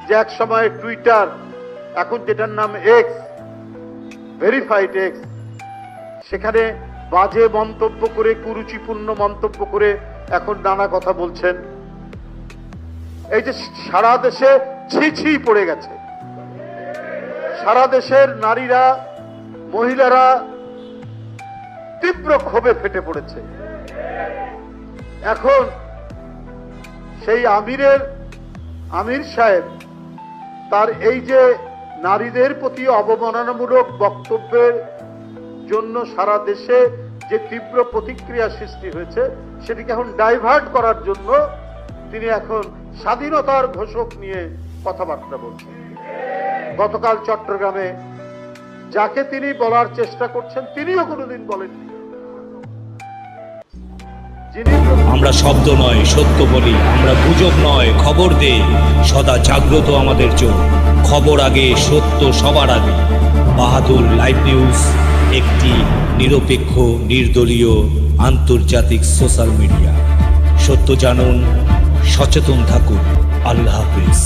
যে এক সময় টুইটার, এখন যেটার নাম এক্স, ভেরিফাইড এক্স, সেখানে বাজে মন্তব্য করে, কুরুচিপূর্ণ মন্তব্য করে এখন নানা কথা বলছেন। এই যে সারা দেশে ছি ছি পড়ে গেছে, সারা দেশের নারীরা, মহিলারা তীব্র ক্ষোভে ফেটে পড়েছে। এখন সেই আমির সাহেব তার এই যে নারীদের প্রতি অবমাননামূলক বক্তব্যের জন্য সারা দেশে যে তীব্র প্রতিক্রিয়া সৃষ্টি হয়েছে, সেটিকে এখন ডাইভার্ট করার জন্য তিনি এখন স্বাধীনতার ঘোষক নিয়ে কথাবার্তা বলছেন। গতকাল চট্টগ্রামে যাকে তিনি বলার চেষ্টা করছেন, তিনিও কোনোদিন বলেননি। আমরা শব্দ নয় সত্য বলি, আমরা গুজব নয় খবর দেই, সদা জাগ্রত আমাদের চোখ, খবর আগে, সত্য সবার আগে। বাহাদুর লাইভ নিউজ একটি নিরপেক্ষ, নির্দলীয়, আন্তর্জাতিক সোশ্যাল মিডিয়া। সত্য জানুন, সচেতন থাকুন। আল্লাহ হাফেজ।